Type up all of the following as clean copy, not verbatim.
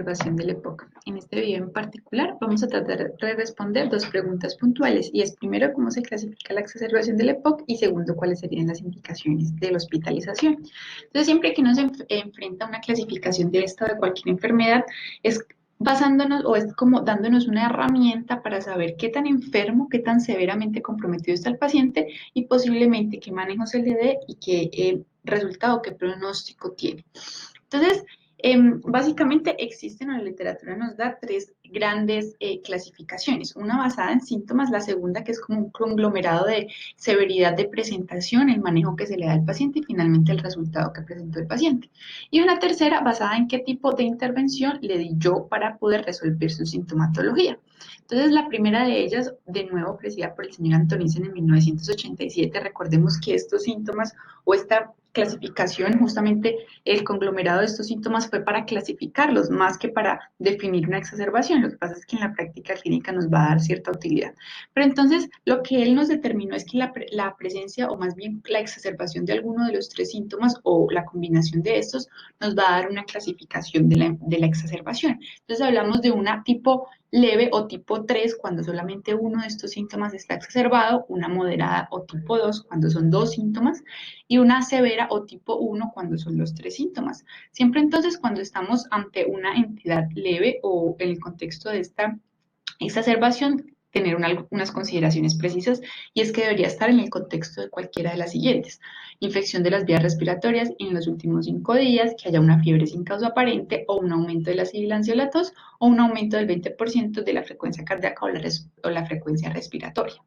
exacerbación del EPOC. En este video en particular vamos a tratar de responder dos preguntas puntuales y es primero cómo se clasifica la exacerbación del EPOC y segundo cuáles serían las indicaciones de la hospitalización. Entonces siempre que uno se enfrenta a una clasificación de esta o de cualquier enfermedad es basándonos o es como dándonos una herramienta para saber qué tan enfermo, qué tan severamente comprometido está el paciente y posiblemente qué manejo se le dé y qué resultado, qué pronóstico tiene. Entonces, básicamente existen, en la literatura nos da tres grandes clasificaciones, una basada en síntomas, la segunda que es como un conglomerado de severidad de presentación, el manejo que se le da al paciente y finalmente el resultado que presentó el paciente. Y una tercera basada en qué tipo de intervención le di yo para poder resolver su sintomatología. Entonces, la primera de ellas, de nuevo ofrecida por el señor Antonisen en 1987, recordemos que estos síntomas o esta clasificación, justamente el conglomerado de estos síntomas fue para clasificarlos más que para definir una exacerbación. Lo que pasa es que en la práctica clínica nos va a dar cierta utilidad. Pero entonces lo que él nos determinó es que la presencia o más bien la exacerbación de alguno de los tres síntomas o la combinación de estos nos va a dar una clasificación de la exacerbación. Entonces hablamos de una tipo leve o tipo 3 cuando solamente uno de estos síntomas está exacerbado, una moderada o tipo 2 cuando son dos síntomas y una severa o tipo 1 cuando son los tres síntomas. Siempre entonces cuando estamos ante una entidad leve o en el contexto de esta exacerbación, tener unas consideraciones precisas y es que debería estar en el contexto de cualquiera de las siguientes. Infección de las vías respiratorias en los últimos 5 días, que haya una fiebre sin causa aparente o un aumento de la sibilancia o la tos o un aumento del 20% de la frecuencia cardíaca o la frecuencia respiratoria.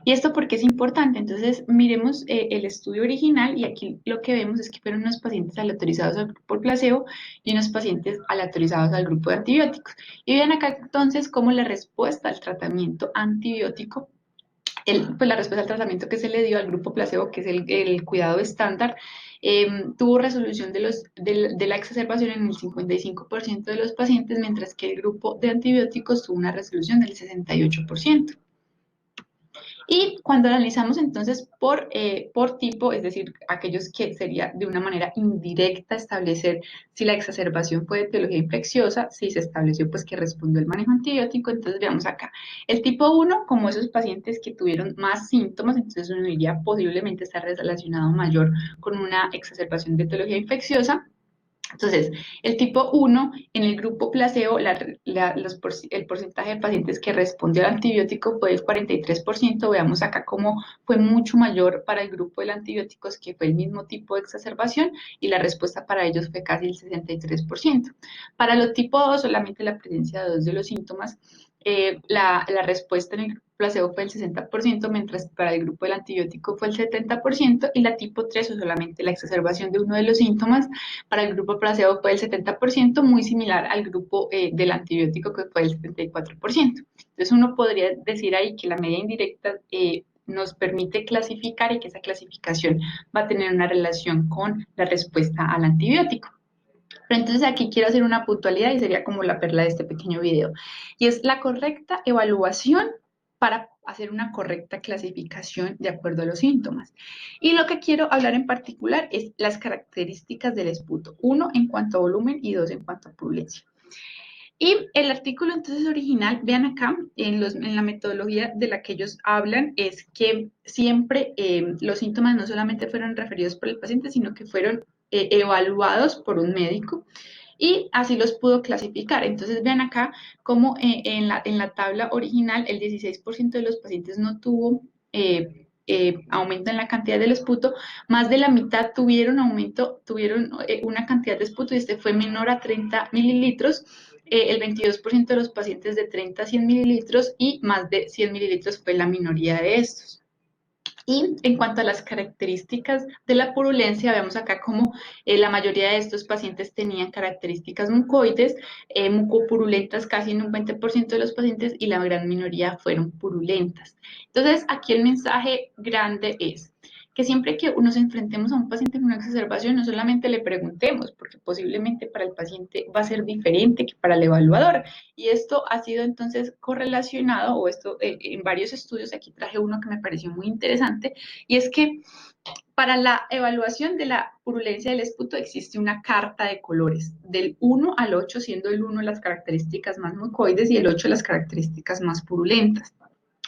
¿Y esto por qué es importante? Entonces, miremos el estudio original y aquí lo que vemos es que fueron unos pacientes aleatorizados al grupo placebo y unos pacientes aleatorizados al grupo de antibióticos. Y vean acá entonces cómo la respuesta al tratamiento antibiótico, pues la respuesta al tratamiento que se le dio al grupo placebo, que es el cuidado estándar, tuvo resolución de la exacerbación en el 55% de los pacientes, mientras que el grupo de antibióticos tuvo una resolución del 68%. Y cuando analizamos entonces por tipo, es decir, aquellos que sería de una manera indirecta establecer si la exacerbación fue de etiología infecciosa, si se estableció pues que respondió el manejo antibiótico, entonces veamos acá. El tipo 1, como esos pacientes que tuvieron más síntomas, entonces uno diría posiblemente está relacionado mayor con una exacerbación de etiología infecciosa. Entonces, el tipo 1, en el grupo placebo, el porcentaje de pacientes que respondió al antibiótico fue del 43%. Veamos acá cómo fue mucho mayor para el grupo de antibióticos, que fue el mismo tipo de exacerbación, y la respuesta para ellos fue casi el 63%. Para los tipo 2, solamente la presencia de dos de los síntomas, la respuesta en el placebo fue el 60%, mientras para el grupo del antibiótico fue el 70%, y la tipo 3, o solamente la exacerbación de uno de los síntomas, para el grupo placebo fue el 70%, muy similar al grupo del antibiótico que fue el 74%. Entonces uno podría decir ahí que la medida indirecta nos permite clasificar y que esa clasificación va a tener una relación con la respuesta al antibiótico. Pero entonces aquí quiero hacer una puntualidad y sería como la perla de este pequeño video. Y es la correcta evaluación para hacer una correcta clasificación de acuerdo a los síntomas. Y lo que quiero hablar en particular es las características del esputo. Uno, en cuanto a volumen y dos, en cuanto a purulencia. Y el artículo entonces original, vean acá, en la metodología de la que ellos hablan, es que siempre los síntomas no solamente fueron referidos por el paciente, sino que fueron evaluados por un médico y así los pudo clasificar. Entonces vean acá cómo en la tabla original el 16% de los pacientes no tuvo aumento en la cantidad del esputo, más de la mitad tuvieron aumento, tuvieron una cantidad de esputo y este fue menor a 30 mililitros, el 22% de los pacientes de 30 a 100 mililitros y más de 100 mililitros fue la minoría de estos. Y en cuanto a las características de la purulencia, vemos acá como la mayoría de estos pacientes tenían características mucoides, mucopurulentas casi en un 20% de los pacientes y la gran minoría fueron purulentas. Entonces, aquí el mensaje grande es que siempre que nos enfrentemos a un paciente con una exacerbación, no solamente le preguntemos, porque posiblemente para el paciente va a ser diferente que para el evaluador. Y esto ha sido entonces correlacionado, o esto en varios estudios, aquí traje uno que me pareció muy interesante, y es que Para la evaluación de la purulencia del esputo existe una carta de colores, del 1 al 8, siendo el 1 las características más mucoides y el 8 las características más purulentas.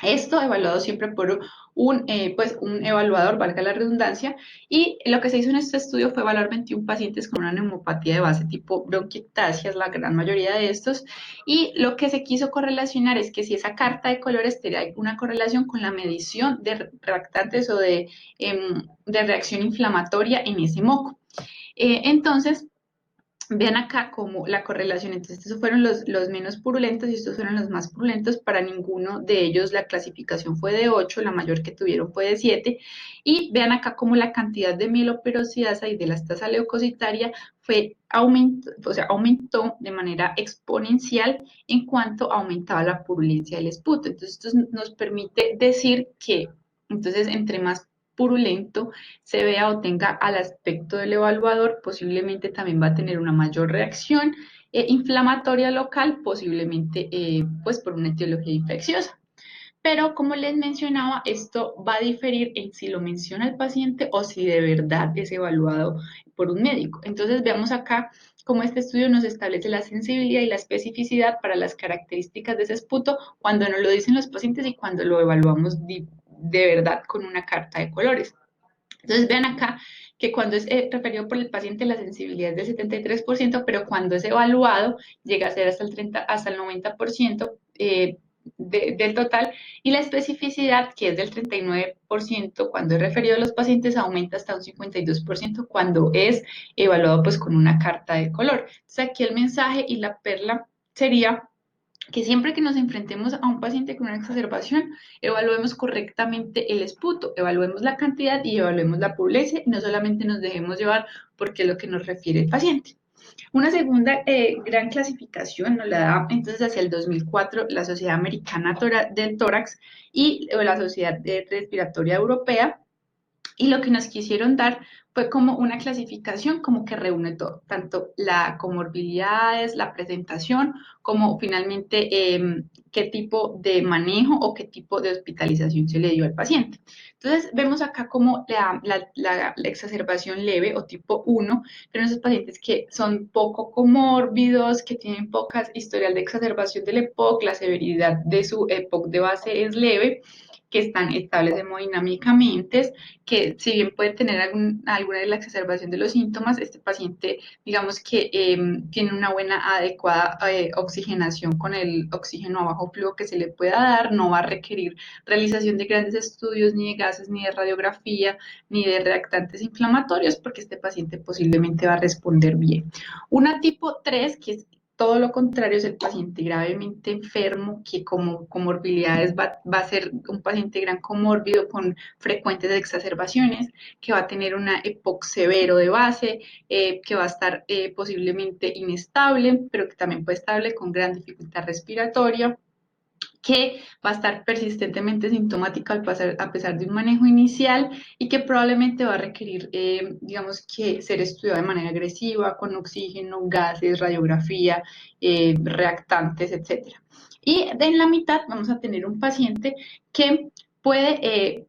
Esto evaluado siempre por un evaluador, valga la redundancia, y lo que se hizo en este estudio fue evaluar 21 pacientes con una neumopatía de base tipo bronquiectasias, la gran mayoría de estos, y lo que se quiso correlacionar es que si esa carta de colores tenía una correlación con la medición de reactantes o de reacción inflamatoria en ese moco. Entonces, vean acá como la correlación, entonces estos fueron los menos purulentos y estos fueron los más purulentos, para ninguno de ellos la clasificación fue de 8, la mayor que tuvieron fue de 7, y vean acá como la cantidad de mieloperoxidasa y de la estasa leucocitaria aumentó de manera exponencial en cuanto aumentaba la purulencia del esputo. Entonces esto nos permite decir que entonces entre más purulento se vea o tenga al aspecto del evaluador, posiblemente también va a tener una mayor reacción inflamatoria local, posiblemente pues por una etiología infecciosa. Pero como les mencionaba, esto va a diferir en si lo menciona el paciente o si de verdad es evaluado por un médico. Entonces veamos acá cómo este estudio nos establece la sensibilidad y la especificidad para las características de ese esputo cuando nos lo dicen los pacientes y cuando lo evaluamos de verdad con una carta de colores. Entonces vean acá que cuando es referido por el paciente la sensibilidad es del 73%, pero cuando es evaluado llega a ser hasta el 90% del total, y la especificidad, que es del 39%, cuando es referido a los pacientes, aumenta hasta un 52% cuando es evaluado pues con una carta de color. Entonces aquí el mensaje y la perla sería que siempre que nos enfrentemos a un paciente con una exacerbación, evaluemos correctamente el esputo, evaluemos la cantidad y evaluemos la purulencia y no solamente nos dejemos llevar porque es lo que nos refiere el paciente. Una segunda gran clasificación nos la da entonces hacia el 2004 la Sociedad Americana del Tórax y la Sociedad Respiratoria Europea, y lo que nos quisieron dar fue como una clasificación como que reúne todo, tanto la comorbilidades, la presentación, como finalmente qué tipo de manejo o qué tipo de hospitalización se le dio al paciente. Entonces vemos acá como la exacerbación leve o tipo 1, pero esos pacientes que son poco comórbidos, que tienen pocas historial de exacerbación del EPOC, la severidad de su EPOC de base es leve, que están estables hemodinámicamente, que si bien puede tener alguna de la exacerbación de los síntomas, este paciente, digamos que tiene una buena, adecuada oxigenación con el oxígeno a bajo flujo que se le pueda dar, no va a requerir realización de grandes estudios, ni de gases, ni de radiografía, ni de reactantes inflamatorios, porque este paciente posiblemente va a responder bien. Una tipo 3, que es todo lo contrario, es el paciente gravemente enfermo, que como comorbilidades va a ser un paciente gran comórbido con frecuentes exacerbaciones, que va a tener una EPOC severo de base, que va a estar posiblemente inestable, pero que también puede estar estable con gran dificultad respiratoria, que va a estar persistentemente sintomática a pesar de un manejo inicial y que probablemente va a requerir, digamos que ser estudiado de manera agresiva, con oxígeno, gases, radiografía, reactantes, etcétera. Y en la mitad vamos a tener un paciente que puede,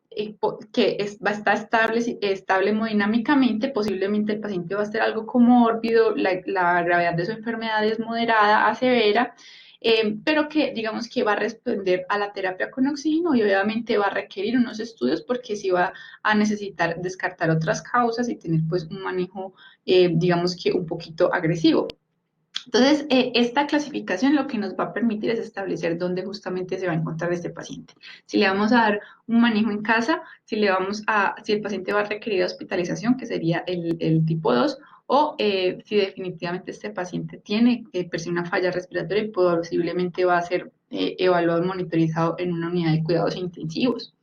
va a estar estable hemodinámicamente, posiblemente el paciente va a estar algo comórbido, la gravedad de su enfermedad es moderada a severa, pero que digamos que va a responder a la terapia con oxígeno y obviamente va a requerir unos estudios porque sí va a necesitar descartar otras causas y tener pues un manejo, digamos que un poquito agresivo. Entonces, esta clasificación lo que nos va a permitir es establecer dónde justamente se va a encontrar este paciente. Si le vamos a dar un manejo en casa, si el paciente va a requerir hospitalización, que sería el tipo 2, o si definitivamente este paciente tiene una falla respiratoria y posiblemente va a ser evaluado y monitorizado en una unidad de cuidados intensivos.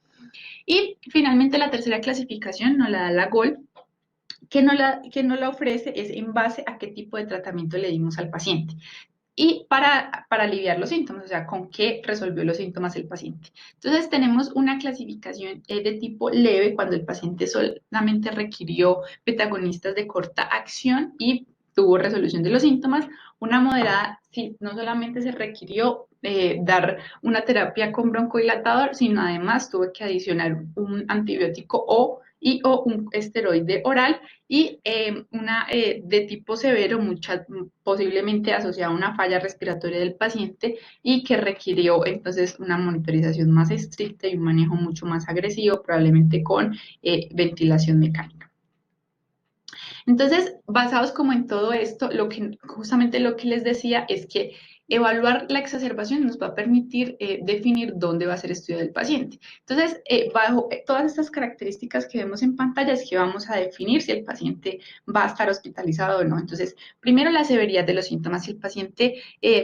Y finalmente la tercera clasificación nos la da la GOL, que no la ofrece es en base a qué tipo de tratamiento le dimos al paciente y para aliviar los síntomas, o sea, con qué resolvió los síntomas el paciente. Entonces, tenemos una clasificación de tipo leve cuando el paciente solamente requirió betagonistas de corta acción y tuvo resolución de los síntomas. Una moderada, sí, no solamente se requirió dar una terapia con broncodilatador, sino además tuvo que adicionar un antibiótico o o un esteroide oral y una de tipo severo, posiblemente asociada a una falla respiratoria del paciente y que requirió entonces una monitorización más estricta y un manejo mucho más agresivo, probablemente con ventilación mecánica. Entonces, basados como en todo esto, justamente lo que les decía es que evaluar la exacerbación nos va a permitir definir dónde va a ser estudiado el paciente. Entonces, bajo todas estas características que vemos en pantalla es que vamos a definir si el paciente va a estar hospitalizado o no. Entonces, primero la severidad de los síntomas. Si el paciente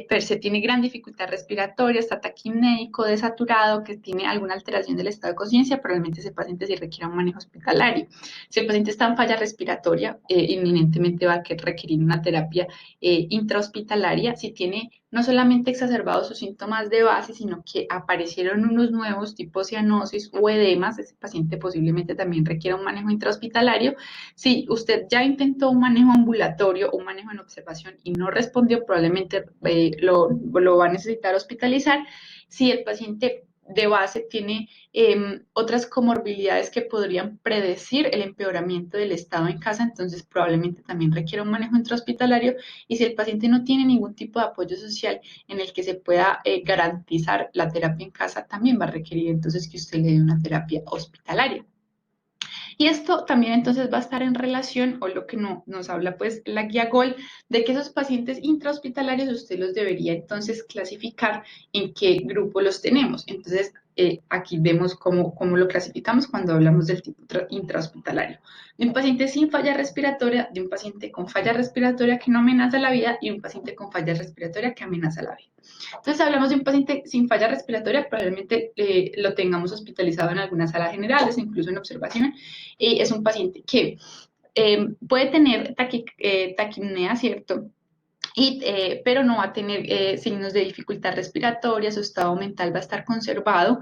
per se tiene gran dificultad respiratoria, está taquipnéico, desaturado, que tiene alguna alteración del estado de conciencia, probablemente ese paciente sí requiera un manejo hospitalario. Si el paciente está en falla respiratoria, inminentemente va a requerir una terapia intrahospitalaria. Si tiene no solamente exacerbados sus síntomas de base, sino que aparecieron unos nuevos tipo cianosis o edemas, ese paciente posiblemente también requiera un manejo intrahospitalario. Si usted ya intentó un manejo ambulatorio o un manejo en observación y no respondió, probablemente lo va a necesitar hospitalizar. Si el paciente de base tiene otras comorbilidades que podrían predecir el empeoramiento del estado en casa, entonces probablemente también requiera un manejo intrahospitalario. Y si el paciente no tiene ningún tipo de apoyo social en el que se pueda garantizar la terapia en casa, también va a requerir entonces que usted le dé una terapia hospitalaria. Y esto también entonces va a estar en relación, o lo que nos habla pues la guía GOL, de que esos pacientes intrahospitalarios usted los debería entonces clasificar en qué grupo los tenemos. Entonces, aquí vemos cómo lo clasificamos cuando hablamos del tipo intrahospitalario. De un paciente sin falla respiratoria, de un paciente con falla respiratoria que no amenaza la vida y un paciente con falla respiratoria que amenaza la vida. Entonces, hablamos de un paciente sin falla respiratoria, probablemente lo tengamos hospitalizado en algunas salas generales, incluso en observación. Es un paciente que puede tener taquipnea, ¿cierto? Pero no va a tener signos de dificultad respiratoria, su estado mental va a estar conservado,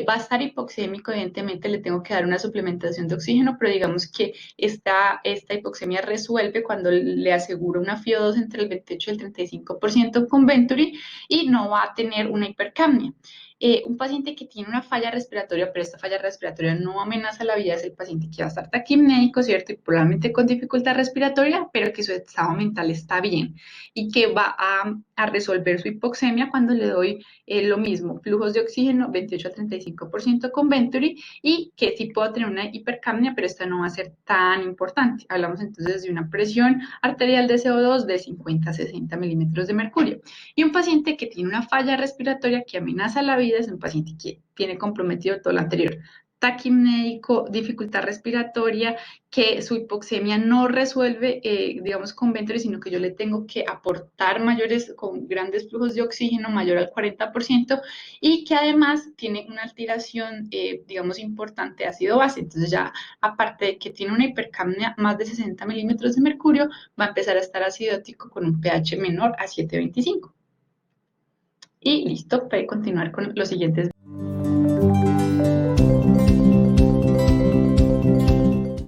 va a estar hipoxémico, evidentemente le tengo que dar una suplementación de oxígeno, pero digamos que esta hipoxemia resuelve cuando le aseguro una FiO2 entre el 28 y el 35% con Venturi y no va a tener una hipercapnia. Un paciente que tiene una falla respiratoria, pero esta falla respiratoria no amenaza la vida, es el paciente que va a estar taquipnéico, ¿cierto? Y probablemente con dificultad respiratoria, pero que su estado mental está bien y que va a resolver su hipoxemia cuando le doy lo mismo, flujos de oxígeno 28 a 35% con Venturi y que sí puedo tener una hipercapnia, pero esta no va a ser tan importante. Hablamos entonces de una presión arterial de CO2 de 50 a 60 milímetros de mercurio. Y un paciente que tiene una falla respiratoria que amenaza la vida es un paciente que tiene comprometido todo lo anterior, taquipnéico, dificultad respiratoria, que su hipoxemia no resuelve, digamos, con Venturi, sino que yo le tengo que aportar con grandes flujos de oxígeno, mayor al 40%, y que además tiene una alteración, digamos, importante de ácido base. Entonces ya, aparte de que tiene una hipercapnia más de 60 milímetros de mercurio, va a empezar a estar acidótico con un pH menor a 7,25. Y listo, puede continuar con los siguientes